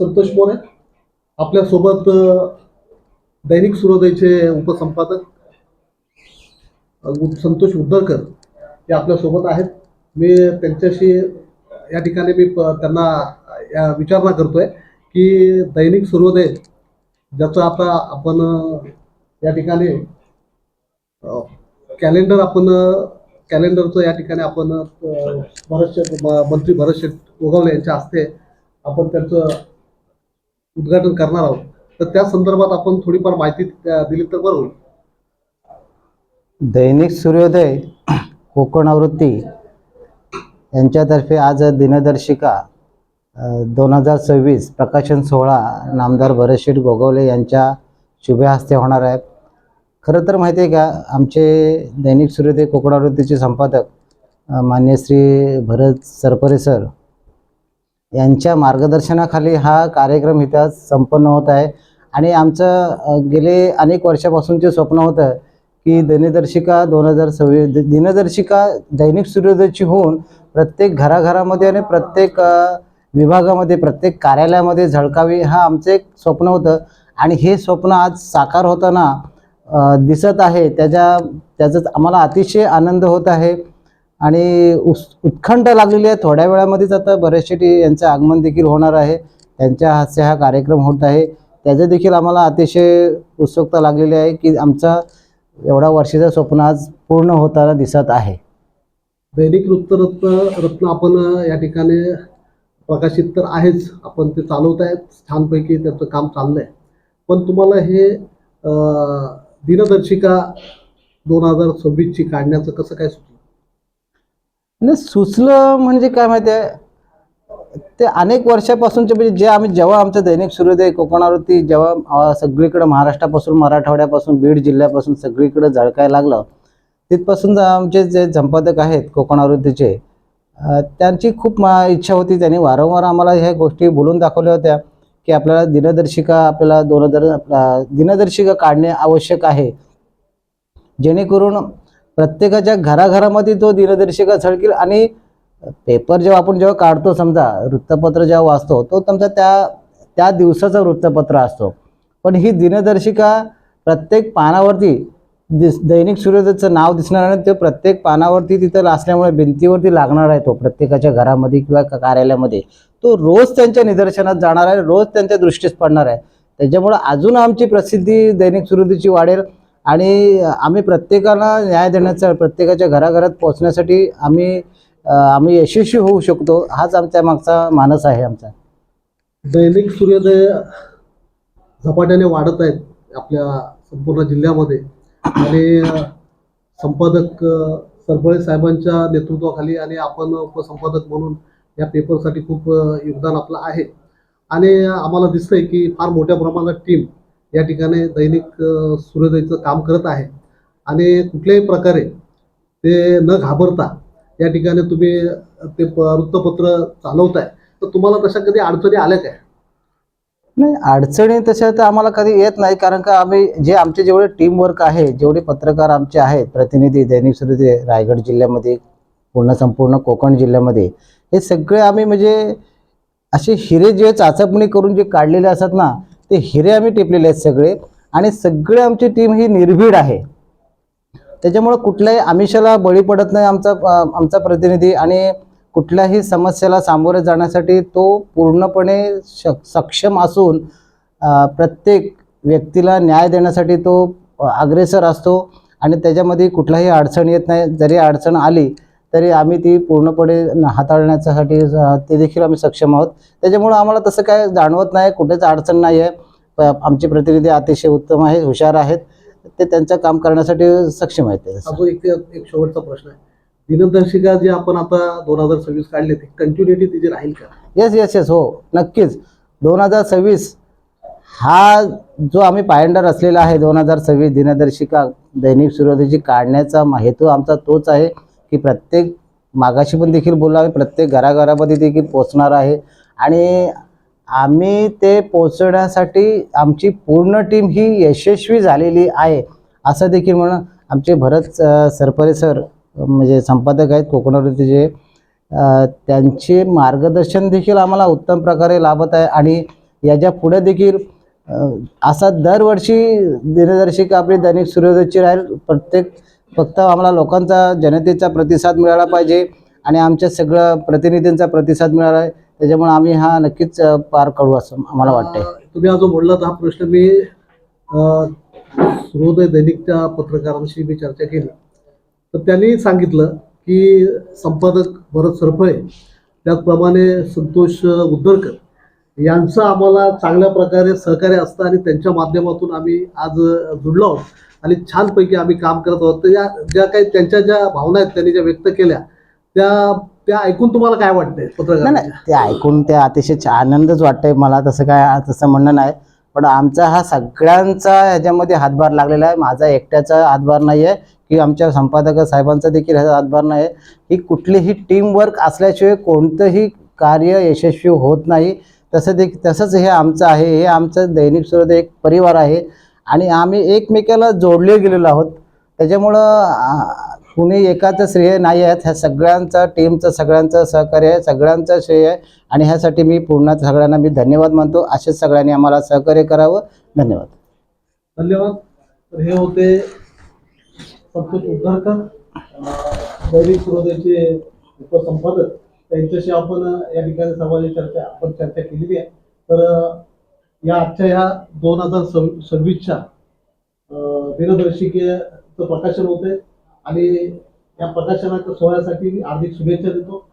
संतोष मोरे आपल्यासोबत दैनिक सूर्योदयचे उपसंपादक संतोष उद्दरकर हे आपल्यासोबत आहेत. मी त्यांच्याशी या ठिकाणी त्यांना विचारणा करतोय की दैनिक सूर्योदय ज्याचं आता आपण या ठिकाणी कॅलेंडरचं या ठिकाणी आपण मंत्री भरत शेठ गोगावले यांच्या हस्ते आपण त्यांचं उद्घाटन करणार आहोत. तर त्या संदर्भात आपण थोडीफार माहिती दिली तर बरं होईल. दैनिक सूर्योदय कोकण आवृत्ती यांच्यातर्फे आज दिनदर्शिका 2026 प्रकाशन सोहळा नामदार भरत शेठ गोगावले यांच्या शुभ हस्ते होणार आहे. खरं तर माहिती आहे का, आमचे दैनिक सूर्योदय कोकण आवृत्तीचे संपादक मान्य श्री भरत सरपरे सर यांच्या मार्गदर्शनाखाली हा कार्यक्रम इथं संपन्न होत आहे. आणि आमचं गेले अनेक वर्षापासूनचे स्वप्न होतं की दिनदर्शिका 2026 दिनदर्शिका दैनिक सूर्योदयची होऊन प्रत्येक घराघरामध्ये आणि प्रत्येक विभागामध्ये प्रत्येक कार्यालयामध्ये झळकावी, हा आमचं एक स्वप्न होतं. आणि हे स्वप्न आज साकार होताना दिसत आहे. त्याचाच आम्हाला अतिशय आनंद होत आहे आणि उत्कंठ लागलेली आहे. थोड्या वेळामध्येच आता भरत शेठ यांचं आगमन देखील होणार आहे. त्यांच्या हस्ते हा कार्यक्रम होत आहे. त्याचं देखील आम्हाला अतिशय उत्सुकता लागलेली आहे की आमचा एवढा वर्षाचं स्वप्न आज पूर्ण होताना दिसत आहे. दैनिक वृत्तरत्न आपण या ठिकाणी प्रकाशित तर आहेच, आपण ते चालवत आहेत छानपैकी, त्याचं काम चाललंय. पण तुम्हाला हे दिनदर्शिका 2026 काढण्याचं कसं काय सुचलं? नाही, सुचलं म्हणजे काय माहिती आहे, ते अनेक वर्षापासूनचे म्हणजे जेव्हा आमचं दैनिक सूर्योदय कोकण आवृत्ती जेव्हा सगळीकडे महाराष्ट्रापासून मराठवाड्यापासून बीड जिल्ह्यापासून सगळीकडे झळकायला लागलं, तिथपासून आमचे जे संपादक आहेत कोकण आवृत्तीचे त्यांची खूप इच्छा होती. त्यांनी वारंवार आम्हाला ह्या गोष्टी बोलून दाखवल्या होत्या की आपल्याला दिनदर्शिका काढणे आवश्यक आहे, जेणेकरून प्रत्येकाच्या घराघरामध्ये तो दिनदर्शिका झळकेल. आणि पेपर जेव्हा काढतो, समजा वृत्तपत्र जेव्हा वाचतो, तो तुमचा त्या दिवसाचं वृत्तपत्र असतो. पण ही दिनदर्शिका प्रत्येक पानावरती दैनिक सूर्योदयचं नाव दिसणार आणि ते प्रत्येक पानावरती तिथं असल्यामुळे भिंतीवरती लागणार आहे. तो प्रत्येकाच्या घरामध्ये किंवा कार्यालयामध्ये तो रोज त्यांच्या निदर्शनात जाणार आहे, रोज त्यांच्या दृष्टीस पडणार आहे. त्याच्यामुळे अजून आमची प्रसिद्धी दैनिक सूर्योदयची वाढेल आणि आम्ही प्रत्येकाला न्याय देण्याचा, प्रत्येकाच्या घराघरात पोहोचण्यासाठी आम्ही यशस्वी होऊ शकतो, हाच आमच्या मागचा मानस आहे आमचा. दैनिक सूर्योदय झपाट्याने वाढत आहेत आपल्या संपूर्ण जिल्ह्यामध्ये आणि संपादक सरपळे साहेबांच्या नेतृत्वाखाली आणि आपण उपसंपादक म्हणून या पेपरसाठी खूप योगदान आपलं आहे. आणि आम्हाला दिसतंय की फार मोठ्या प्रमाणात टीम या ठिकाणी दैनिक सूर्योदयचं काम करत आहे आणि कुठल्याही प्रकारे ते न घाबरता या ठिकाणी तुम्ही ते वृत्तपत्र चालवताय. तर तुम्हाला तशा कधी अडचणी आल्या काय? नाही, अडचणी तशा तर आम्हाला कधी येत नाही, कारण का आम्ही आमचे जेवढे टीम वर्क आहे, जेवढे पत्रकार आमचे आहेत प्रतिनिधी दैनिक सूर्योदय रायगड जिल्ह्यामध्ये, संपूर्ण कोकण जिल्ह्यामध्ये, हे सगळे आम्ही म्हणजे असे हिरे जे चाचपणी करून जे काढलेले असतात ना, ते हिरे आम्ही टिपलेले आहेत सगळे. आणि सगळे आमची टीम ही निर्भीड आहे. त्याच्यामुळे कुठल्याही आमिषाला बळी पडत नाही आमचा प्रतिनिधी. आणि कुठल्याही समस्येला सामोरे जाण्यासाठी तो पूर्णपणे सक्षम असून प्रत्येक व्यक्तीला न्याय देण्यासाठी तो अग्रेसर असतो. आणि त्याच्यामध्ये कुठलाही अडचण येत नाही. जरी अडचण आली तरी आम्ही ती पूर्णपणे हाताळण्यासाठी ते देखील आम्ही सक्षम आहोत. त्याच्यामुळे आम्हाला तसं काय जाणवत नाही, कुठेच अडचण नाही आहे. आमचे प्रतिनिधी अतिशय उत्तम आहेत, हुशार आहेत, ते त्यांचं काम करण्यासाठी सक्षम आहेत. अजून एक शेवटचा प्रश्न आहे, दिनदर्शिका जी आपण आता 2026 काढली, ती कंटिन्युटी तिची राहील का? येस, हो, नक्कीच. 2026 हा जो आम्ही पायंडा रचलेला आहे, 2026 दिनदर्शिका दैनिक सूर्योदयची काढण्याचा हेतू आमचा तोच आहे की प्रत्येक, मागाशी पण देखील बोललो आहे, प्रत्येक घराघरामध्ये देखील पोचणार आहे. आणि आम्ही ते पोचवण्यासाठी आमची पूर्ण टीम ही यशस्वी झालेली आहे असं देखील म्हणून आमचे भरत सरपरे सर म्हणजे संपादक आहेत कोकण आवृत्तीचे, त्यांचे मार्गदर्शन देखील आम्हाला उत्तम प्रकारे लाभत आहे. आणि याच्या पुढे देखील असा दरवर्षी दिनदर्शिका आपली दैनिक सूर्योदयची राहील. फक्त आम्हाला लोकांचा, जनतेचा प्रतिसाद मिळाला पाहिजे आणि आमच्या सगळ्या प्रतिनिधींचा प्रतिसाद मिळाला आहे. त्याच्यामुळे आम्ही हा नक्कीच पार करू असं आम्हाला वाटतंय. तुम्ही आज जो बोललात हा प्रश्न मी सूर्योदय दैनिकच्या पत्रकारांशी मी चर्चा केली, तर त्यांनी सांगितलं की संपादक भरत सरफळे, त्याचप्रमाणे संतोष उद्दरकर यांचं आम्हाला चांगल्या प्रकारे सहकार्य असतं आणि त्यांच्या माध्यमातून आम्ही आज जुडलो आहोत आणि छानपैकी आम्ही काम करत आहोत. तर या ज्या काही त्यांच्या ज्या भावना आहेत त्यांनी ज्या व्यक्त केल्या त्या ऐकून तुम्हाला काय वाटतंय पत्रकार? नाही, ते ऐकून ते अतिशय आनंदच वाटतंय मला. तसं म्हणणं नाही, पण आमचा हा सगळ्यांचा ह्याच्यामध्ये हातभार लागलेला आहे. माझा एकट्याचा हातभार नाही आहे की आमच्या संपादक साहेबांचा देखील ह्याचा हातभार नाही आहे. ही कुठलीही टीमवर्क असल्याशिवाय कोणतंही कार्य यशस्वी होत नाही. तसंच हे आमचं आहे. हे आमचं दैनिक सूर्योदय एक परिवार आहे आणि आम्ही एकमेकाला जोडले गेलेलो आहोत. त्याच्यामुळं कुणी एकाचं श्रेय नाही आहे. ह्या सगळ्यांचं, टीमचं सगळ्यांचं सहकार्य आहे, सगळ्यांचं श्रेय आहे आणि ह्यासाठी मी पूर्ण सगळ्यांना मी धन्यवाद मानतो. असेच सगळ्यांनी आम्हाला सहकार्य करावं. धन्यवाद. धन्यवाद. तर हे होते संतोष उद्दरकर, दैनिक सूर्योदयचे उपसंपादक. त्यांच्याशी आपण या ठिकाणी सर्वांची चर्चा केलेली आहे. तर या आजच्या ह्या 2026च्या दिनदर्शिकेचं प्रकाशन होते आणि या प्रकाशनाच्या सोहळ्यासाठी हार्दिक शुभेच्छा देतो.